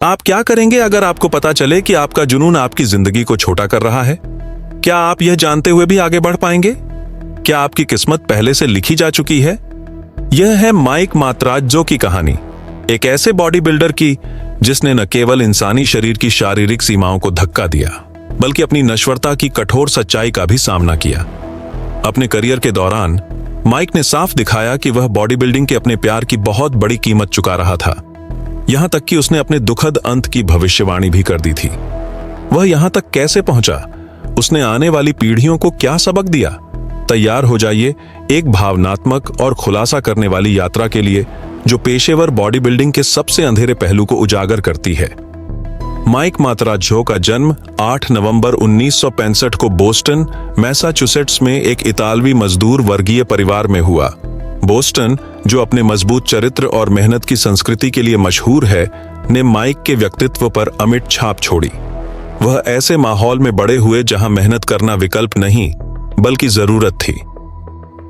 आप क्या करेंगे अगर आपको पता चले कि आपका जुनून आपकी जिंदगी को छोटा कर रहा है? क्या आप यह जानते हुए भी आगे बढ़ पाएंगे? क्या आपकी किस्मत पहले से लिखी जा चुकी है? यह है माइक मात्राज्जो की कहानी, एक ऐसे बॉडी बिल्डर की जिसने न केवल इंसानी शरीर की शारीरिक सीमाओं को धक्का दिया, बल्कि अपनी नश्वरता की कठोर सच्चाई का भी सामना किया। अपने करियर के दौरान माइक ने साफ दिखाया कि वह बॉडी बिल्डिंग के अपने प्यार की बहुत बड़ी कीमत चुका रहा था। यहां तक कि उसने अपने दुखद अंत की भविष्यवाणी भी कर दी थी। वह यहां तक कैसे पहुंचा? उसने आने वाली पीढ़ियों को क्या सबक दिया? तैयार हो जाइए एक भावनात्मक और खुलासा करने वाली यात्रा के लिए जो पेशेवर बॉडी बिल्डिंग के सबसे अंधेरे पहलू को उजागर करती है। माइक मात्राज्जो का जन्म 8 नवंबर 1965 को बोस्टन, मैसाचुसेट्स में एक इतालवी मजदूर वर्गीय परिवार में हुआ। बोस्टन, जो अपने मजबूत चरित्र और मेहनत की संस्कृति के लिए मशहूर है, ने माइक के व्यक्तित्व पर अमिट छाप छोड़ी। वह ऐसे माहौल में बड़े हुए जहां मेहनत करना विकल्प नहीं बल्कि जरूरत थी।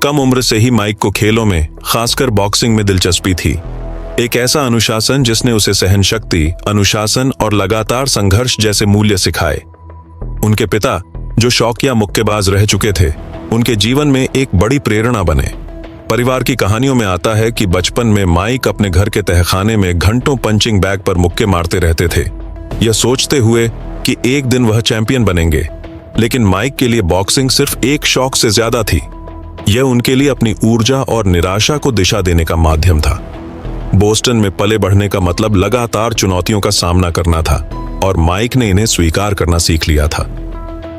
कम उम्र से ही माइक को खेलों में, खासकर बॉक्सिंग में दिलचस्पी थी। एक ऐसा अनुशासन जिसने उसे सहनशक्ति, अनुशासन और लगातार संघर्ष जैसे मूल्य सिखाए। उनके पिता, जो शौकिया मुक्केबाज रह चुके थे, उनके जीवन में एक बड़ी प्रेरणा बने। परिवार की कहानियों में आता है कि बचपन में माइक अपने घर के तहखाने में घंटों पंचिंग बैग पर मुक्के मारते रहते थे, यह सोचते हुए कि एक दिन वह चैंपियन बनेंगे। लेकिन माइक के लिए बॉक्सिंग सिर्फ एक शौक से ज्यादा थी। यह उनके लिए अपनी ऊर्जा और निराशा को दिशा देने का माध्यम था। बोस्टन में पले बढ़ने का मतलब लगातार चुनौतियों का सामना करना था, और माइक ने इन्हें स्वीकार करना सीख लिया था।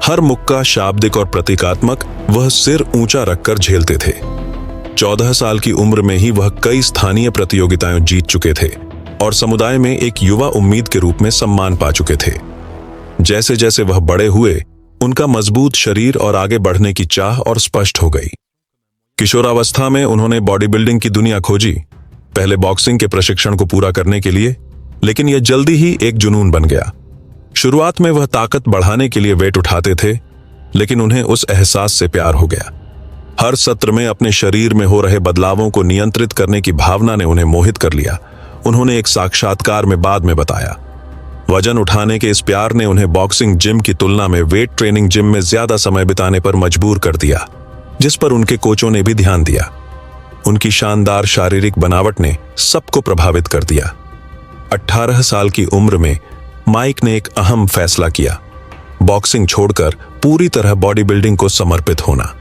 हर मुक्का शाब्दिक और प्रतीकात्मक वह सिर ऊंचा रखकर झेलते थे। 14 साल की उम्र में ही वह कई स्थानीय प्रतियोगिताएं जीत चुके थे और समुदाय में एक युवा उम्मीद के रूप में सम्मान पा चुके थे। जैसे जैसे वह बड़े हुए, उनका मजबूत शरीर और आगे बढ़ने की चाह और स्पष्ट हो गई। किशोरावस्था में उन्होंने बॉडी बिल्डिंग की दुनिया खोजी, पहले बॉक्सिंग के प्रशिक्षण को पूरा करने के लिए, लेकिन यह जल्दी ही एक जुनून बन गया। शुरुआत में वह ताकत बढ़ाने के लिए वेट उठाते थे, लेकिन उन्हें उस एहसास से प्यार हो गया। हर सत्र में अपने शरीर में हो रहे बदलावों को नियंत्रित करने की भावना ने उन्हें मोहित कर लिया। उन्होंने एक साक्षात्कार में बाद में बताया, वजन उठाने के इस प्यार ने उन्हें बॉक्सिंग जिम की तुलना में वेट ट्रेनिंग जिम में ज्यादा समय बिताने पर मजबूर कर दिया, जिस पर उनके कोचों ने भी ध्यान दिया। उनकी शानदार शारीरिक बनावट ने सबको प्रभावित कर दिया। 18 साल की उम्र में माइक ने एक अहम फैसला किया, बॉक्सिंग छोड़कर पूरी तरह बॉडी बिल्डिंग को समर्पित होना।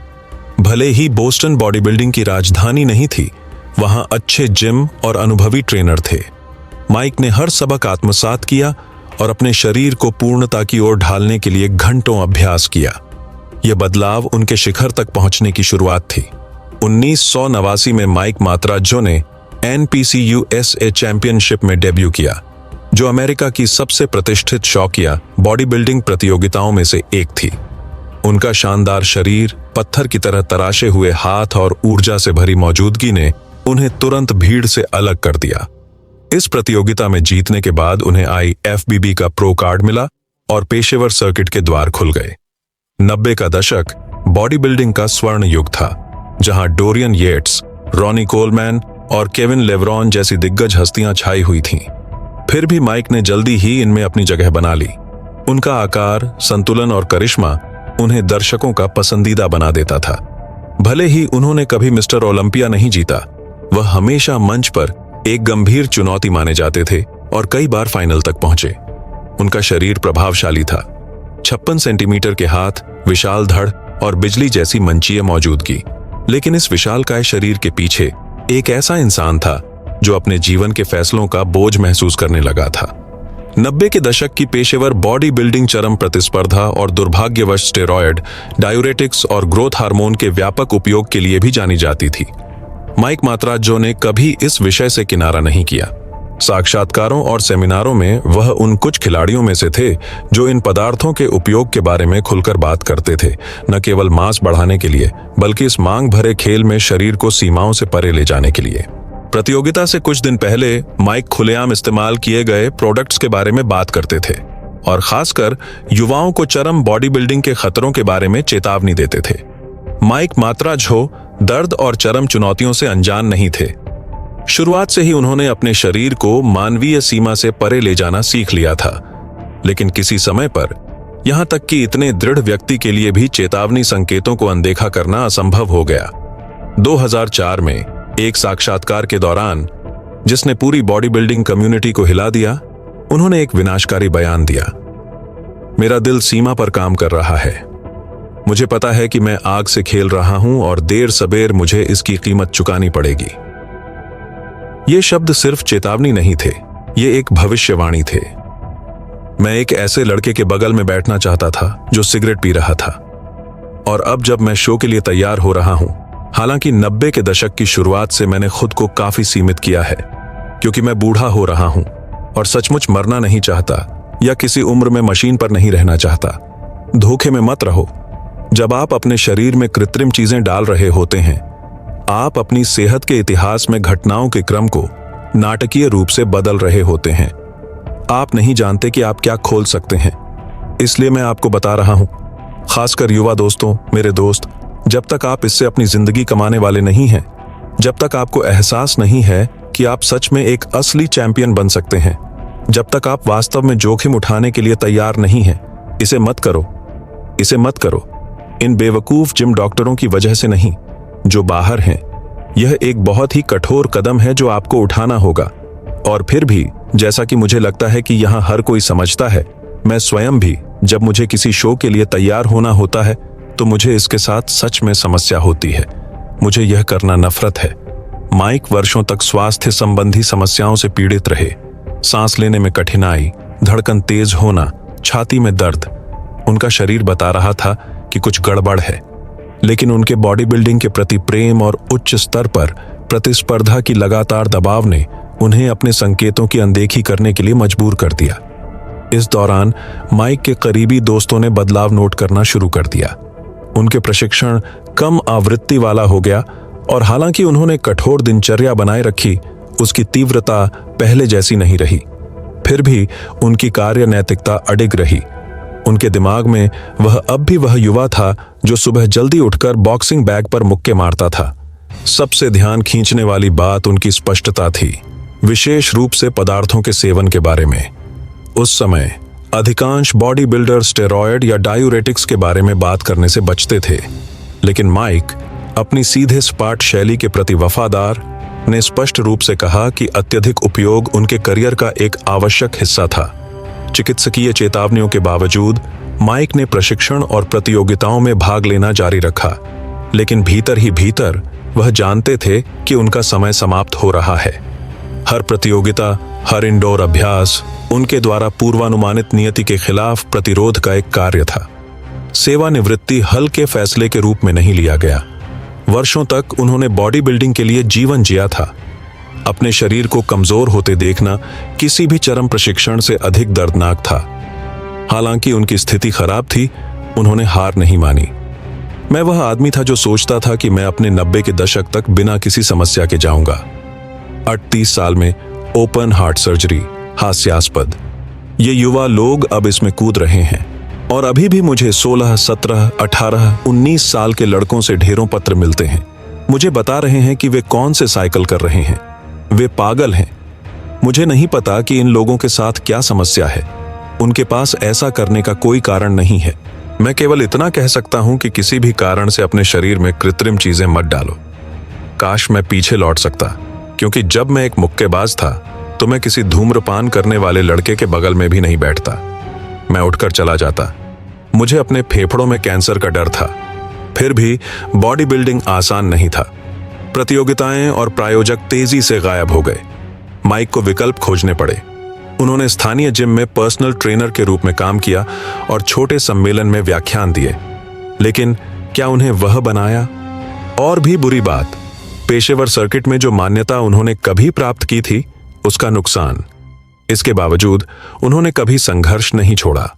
भले ही बोस्टन बॉडी बिल्डिंग की राजधानी नहीं थी, वहां अच्छे जिम और अनुभवी ट्रेनर थे। माइक ने हर सबक आत्मसात किया और अपने शरीर को पूर्णता की ओर ढालने के लिए घंटों अभ्यास किया। यह बदलाव उनके शिखर तक पहुंचने की शुरुआत थी। 1989 में माइक मात्राज्जो ने NPC USA चैंपियनशिप में डेब्यू किया, जो अमेरिका की सबसे प्रतिष्ठित शौकिया बॉडी बिल्डिंग प्रतियोगिताओं में से एक थी। उनका शानदार शरीर, पत्थर की तरह तराशे हुए हाथ और ऊर्जा से भरी मौजूदगी ने उन्हें तुरंत भीड़ से अलग कर दिया। इस प्रतियोगिता में जीतने के बाद उन्हें IFBB का प्रो कार्ड मिला और पेशेवर सर्किट के द्वार खुल गए। 90 का दशक बॉडी बिल्डिंग का स्वर्ण युग था, जहां डोरियन येट्स, रॉनी कोलमैन और केविन लेवरॉन जैसी दिग्गज हस्तियां छाई हुई थीं। फिर भी माइक ने जल्दी ही इनमें अपनी जगह बना ली। उनका आकार, संतुलन और करिश्मा उन्हें दर्शकों का पसंदीदा बना देता था। भले ही उन्होंने कभी मिस्टर ओलंपिया नहीं जीता, वह हमेशा मंच पर एक गंभीर चुनौती माने जाते थे और कई बार फाइनल तक पहुंचे। उनका शरीर प्रभावशाली था, 56 सेंटीमीटर के हाथ, विशाल धड़ और बिजली जैसी मंचीय मौजूदगी। लेकिन इस विशालकाय शरीर के पीछे एक ऐसा इंसान था जो अपने जीवन के फैसलों का बोझ महसूस करने लगा था। 90 के दशक की पेशेवर बॉडी बिल्डिंग चरम प्रतिस्पर्धा और दुर्भाग्यवश स्टेरॉयड, डायूरेटिक्स और ग्रोथ हार्मोन के व्यापक उपयोग के लिए भी जानी जाती थी। माइक मात्राज्जो ने कभी इस विषय से किनारा नहीं किया। साक्षात्कारों और सेमिनारों में वह उन कुछ खिलाड़ियों में से थे जो इन पदार्थों के उपयोग के बारे में खुलकर बात करते थे, न केवल मांस बढ़ाने के लिए, बल्कि इस मांग भरे खेल में शरीर को सीमाओं से परे ले जाने के लिए। प्रतियोगिता से कुछ दिन पहले माइक खुलेआम इस्तेमाल किए गए प्रोडक्ट्स के बारे में बात करते थे और खासकर युवाओं को चरम बॉडी बिल्डिंग के खतरों के बारे में चेतावनी देते थे। माइक मात्राज्जो दर्द और चरम चुनौतियों से अनजान नहीं थे। शुरुआत से ही उन्होंने अपने शरीर को मानवीय सीमा से परे ले जाना सीख लिया था, लेकिन किसी समय पर यहां तक कि इतने दृढ़ व्यक्ति के लिए भी चेतावनी संकेतों को अनदेखा करना असंभव हो गया। 2004 में एक साक्षात्कार के दौरान, जिसने पूरी बॉडी बिल्डिंग कम्युनिटी को हिला दिया, उन्होंने एक विनाशकारी बयान दिया। मेरा दिल सीमा पर काम कर रहा है। मुझे पता है कि मैं आग से खेल रहा हूं और देर सबेर मुझे इसकी कीमत चुकानी पड़ेगी। ये शब्द सिर्फ चेतावनी नहीं थे, ये एक भविष्यवाणी थे। मैं एक ऐसे लड़के के बगल में बैठना चाहता था जो सिगरेट पी रहा था, और अब जब मैं शो के लिए तैयार हो रहा हूं, हालांकि 90 के दशक की शुरुआत से मैंने खुद को काफी सीमित किया है, क्योंकि मैं बूढ़ा हो रहा हूं और सचमुच मरना नहीं चाहता या किसी उम्र में मशीन पर नहीं रहना चाहता। धोखे में मत रहो। जब आप अपने शरीर में कृत्रिम चीजें डाल रहे होते हैं, आप अपनी सेहत के इतिहास में घटनाओं के क्रम को नाटकीय रूप से बदल रहे होते हैं। आप नहीं जानते कि आप क्या खोल सकते हैं। इसलिए मैं आपको बता रहा हूं, खासकर युवा दोस्तों, मेरे दोस्त, जब तक आप इससे अपनी जिंदगी कमाने वाले नहीं हैं, जब तक आपको एहसास नहीं है कि आप सच में एक असली चैंपियन बन सकते हैं, जब तक आप वास्तव में जोखिम उठाने के लिए तैयार नहीं हैं, इसे मत करो। इसे मत करो। इन बेवकूफ जिम डॉक्टरों की वजह से नहीं, जो बाहर हैं। यह एक बहुत ही कठोर कदम है जो आपको उठाना होगा। और फिर भी, जैसा कि मुझे लगता है कि यहां हर कोई समझता है, मैं स्वयं भी, जब मुझे किसी शो के लिए तैयार होना होता है, तो मुझे इसके साथ सच में समस्या होती है। मुझे यह करना नफरत है। माइक वर्षों तक स्वास्थ्य संबंधी समस्याओं से पीड़ित रहे। सांस लेने में कठिनाई, धड़कन तेज होना, छाती में दर्द। उनका शरीर बता रहा था कि कुछ गड़बड़ है, लेकिन उनके बॉडी बिल्डिंग के प्रति प्रेम और उच्च स्तर पर प्रतिस्पर्धा की लगातार दबाव ने उन्हें अपने संकेतों की अनदेखी करने के लिए मजबूर कर दिया। इस दौरान माइक के करीबी दोस्तों ने बदलाव नोट करना शुरू कर दिया। उनके प्रशिक्षण कम आवृत्ति वाला हो गया, और हालांकि उन्होंने कठोर दिनचर्या बनाए रखी, उसकी तीव्रता पहले जैसी नहीं रही। फिर भी उनकी कार्य नैतिकता अडिग रही। उनके दिमाग में वह अब भी वह युवा था जो सुबह जल्दी उठकर बॉक्सिंग बैग पर मुक्के मारता था। सबसे ध्यान खींचने वाली बात उनकी स्पष्टता थी, विशेष रूप से पदार्थों के सेवन के बारे में। उस समय अधिकांश बॉडी बिल्डर स्टेरॉयड या डायूरेटिक्स के बारे में बात करने से बचते थे, लेकिन माइक अपनी सीधे सपाट शैली के प्रति वफादार ने स्पष्ट रूप से कहा कि अत्यधिक उपयोग उनके करियर का एक आवश्यक हिस्सा था। चिकित्सकीय चेतावनियों के बावजूद माइक ने प्रशिक्षण और प्रतियोगिताओं में भाग लेना जारी रखा, लेकिन भीतर ही भीतर वह जानते थे कि उनका समय समाप्त हो रहा है। हर प्रतियोगिता, हर इंडोर अभ्यास उनके द्वारा पूर्वानुमानित नियति के खिलाफ प्रतिरोध का एक कार्य था। सेवानिवृत्ति हल्के फैसले के रूप में नहीं लिया गया। वर्षों तक उन्होंने बॉडी बिल्डिंग के लिए जीवन जिया था। अपने शरीर को कमजोर होते देखना किसी भी चरम प्रशिक्षण से अधिक दर्दनाक था। हालांकि उनकी स्थिति खराब थी, उन्होंने हार नहीं मानी। मैं वह आदमी था जो सोचता था कि मैं अपने 90 के दशक तक बिना किसी समस्या के जाऊंगा। 38 साल में ओपन हार्ट सर्जरी, हास्यास्पद। ये युवा लोग अब इसमें कूद रहे हैं, और अभी भी मुझे 16, 17, 18, 19 साल के लड़कों से ढेरों पत्र मिलते हैं। मुझे बता रहे हैं कि वे कौन से साइकिल कर रहे हैं। वे पागल हैं। मुझे नहीं पता कि इन लोगों के साथ क्या समस्या है। उनके पास ऐसा करने का कोई कारण नहीं है। मैं केवल इतना कह सकता हूं कि किसी भी कारण से अपने शरीर में कृत्रिम चीजें मत डालो। काश मैं पीछे लौट सकता, क्योंकि जब मैं एक मुक्केबाज था तो मैं किसी धूम्रपान करने वाले लड़के के बगल में भी नहीं बैठता। मैं उठकर चला जाता। मुझे अपने फेफड़ों में कैंसर का डर था। फिर भी बॉडी बिल्डिंग आसान नहीं था। प्रतियोगिताएं और प्रायोजक तेजी से गायब हो गए। माइक को विकल्प खोजने पड़े। उन्होंने स्थानीय जिम में पर्सनल ट्रेनर के रूप में काम किया और छोटे सम्मेलन में व्याख्यान दिए, लेकिन क्या उन्हें वह बनाया? और भी बुरी बात, पेशेवर सर्किट में जो मान्यता उन्होंने कभी प्राप्त की थी, उसका नुकसान। इसके बावजूद उन्होंने कभी संघर्ष नहीं छोड़ा।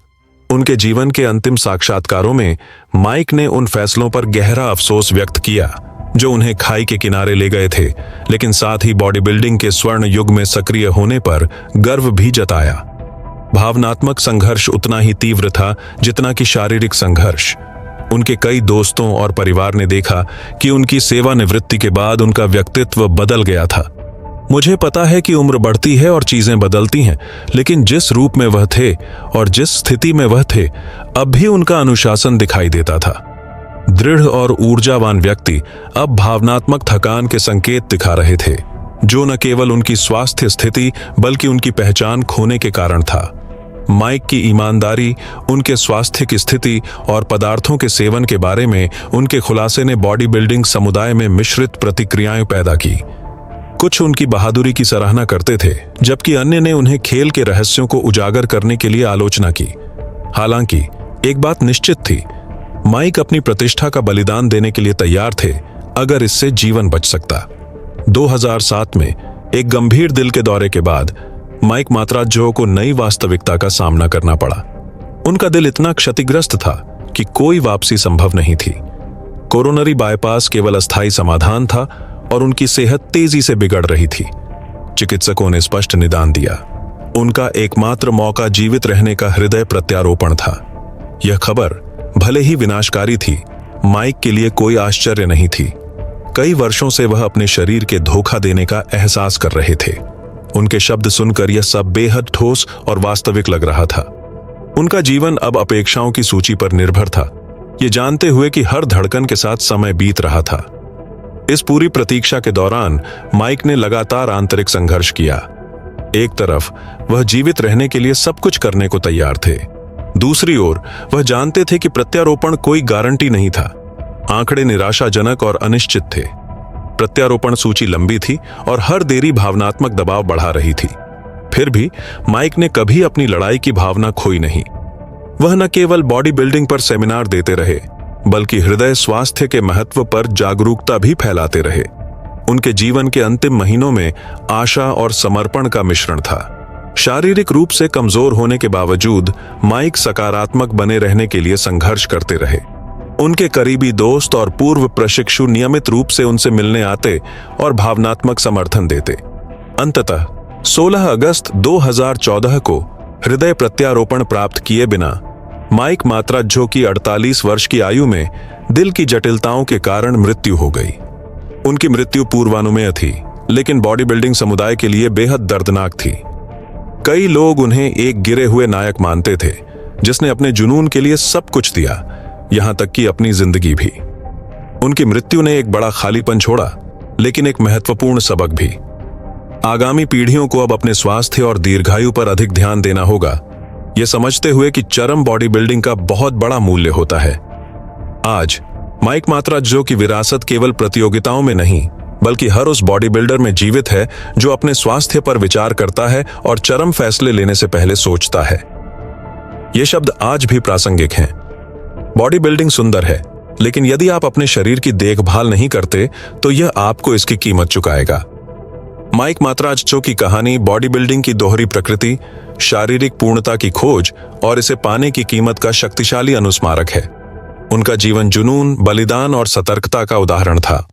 उनके जीवन के अंतिम साक्षात्कारों में माइक ने उन फैसलों पर गहरा अफसोस व्यक्त किया जो उन्हें खाई के किनारे ले गए थे, लेकिन साथ ही बॉडी बिल्डिंग के स्वर्ण युग में सक्रिय होने पर गर्व भी जताया। भावनात्मक संघर्ष उतना ही तीव्र था जितना कि शारीरिक संघर्ष। उनके कई दोस्तों और परिवार ने देखा कि उनकी सेवानिवृत्ति के बाद उनका व्यक्तित्व बदल गया था। मुझे पता है कि उम्र बढ़ती है और चीजें बदलती हैं, लेकिन जिस रूप में वह थे और जिस स्थिति में वह थे, अब भी उनका अनुशासन दिखाई देता था। दृढ़ और ऊर्जावान व्यक्ति अब भावनात्मक थकान के संकेत दिखा रहे थे, जो न केवल उनकी स्वास्थ्य स्थिति बल्कि उनकी पहचान खोने के कारण था। माइक की ईमानदारी, उनके स्वास्थ्य की स्थिति और पदार्थों के सेवन के बारे में उनके खुलासे ने बॉडी बिल्डिंग समुदाय में मिश्रित प्रतिक्रियाएं पैदा की। कुछ उनकी बहादुरी की सराहना करते थे, जबकि अन्य ने उन्हें खेल के रहस्यों को उजागर करने के लिए आलोचना की। हालांकि एक बात निश्चित थी, माइक अपनी प्रतिष्ठा का बलिदान देने के लिए तैयार थे अगर इससे जीवन बच सकता। 2007 में एक गंभीर दिल के दौरे के बाद माइक मात्राज्जो को नई वास्तविकता का सामना करना पड़ा। उनका दिल इतना क्षतिग्रस्त था कि कोई वापसी संभव नहीं थी। कोरोनरी बाईपास केवल अस्थायी समाधान था और उनकी सेहत तेजी से बिगड़ रही थी। चिकित्सकों ने स्पष्ट निदान दिया। उनका एकमात्र मौका जीवित रहने का हृदय प्रत्यारोपण था। यह खबर भले ही विनाशकारी थी, माइक के लिए कोई आश्चर्य नहीं थी। कई वर्षों से वह अपने शरीर के धोखा देने का एहसास कर रहे थे। उनके शब्द सुनकर यह सब बेहद ठोस और वास्तविक लग रहा था। उनका जीवन अब अपेक्षाओं की सूची पर निर्भर था, ये जानते हुए कि हर धड़कन के साथ समय बीत रहा था। इस पूरी प्रतीक्षा के दौरान माइक ने लगातार आंतरिक संघर्ष किया। एक तरफ वह जीवित रहने के लिए सब कुछ करने को तैयार थे, दूसरी ओर वह जानते थे कि प्रत्यारोपण कोई गारंटी नहीं था। आंकड़े निराशाजनक और अनिश्चित थे। प्रत्यारोपण सूची लंबी थी और हर देरी भावनात्मक दबाव बढ़ा रही थी। फिर भी माइक ने कभी अपनी लड़ाई की भावना खोई नहीं। वह न केवल बॉडी बिल्डिंग पर सेमिनार देते रहे, बल्कि हृदय स्वास्थ्य के महत्व पर जागरूकता भी फैलाते रहे। उनके जीवन के अंतिम महीनों में आशा और समर्पण का मिश्रण था। शारीरिक रूप से कमजोर होने के बावजूद माइक सकारात्मक बने रहने के लिए संघर्ष करते रहे। उनके करीबी दोस्त और पूर्व प्रशिक्षु नियमित रूप से उनसे मिलने आते और भावनात्मक समर्थन देते। अंततः 16 अगस्त 2014 को हृदय प्रत्यारोपण प्राप्त किए बिना माइक मात्राज्जो की 48 वर्ष की आयु में दिल की जटिलताओं के कारण मृत्यु हो गई। उनकी मृत्यु पूर्वानुमेय थी, लेकिन बॉडी बिल्डिंग समुदाय के लिए बेहद दर्दनाक थी। कई लोग उन्हें एक गिरे हुए नायक मानते थे, जिसने अपने जुनून के लिए सब कुछ दिया, यहां तक कि अपनी जिंदगी भी। उनकी मृत्यु ने एक बड़ा खालीपन छोड़ा, लेकिन एक महत्वपूर्ण सबक भी। आगामी पीढ़ियों को अब अपने स्वास्थ्य और दीर्घायु पर अधिक ध्यान देना होगा, यह समझते हुए कि चरम बॉडी बिल्डिंग का बहुत बड़ा मूल्य होता है। आज माइक मात्राज्जो की विरासत केवल प्रतियोगिताओं में नहीं, बल्कि हर उस बॉडी बिल्डर में जीवित है जो अपने स्वास्थ्य पर विचार करता है और चरम फैसले लेने से पहले सोचता है। ये शब्द आज भी प्रासंगिक हैं। बॉडी बिल्डिंग सुंदर है, लेकिन यदि आप अपने शरीर की देखभाल नहीं करते तो यह आपको इसकी कीमत चुकाएगा। माइक मात्राज्जो की कहानी बॉडी बिल्डिंग की दोहरी प्रकृति, शारीरिक पूर्णता की खोज और इसे पाने की कीमत का शक्तिशाली अनुस्मारक है। उनका जीवन जुनून, बलिदान और सतर्कता का उदाहरण था।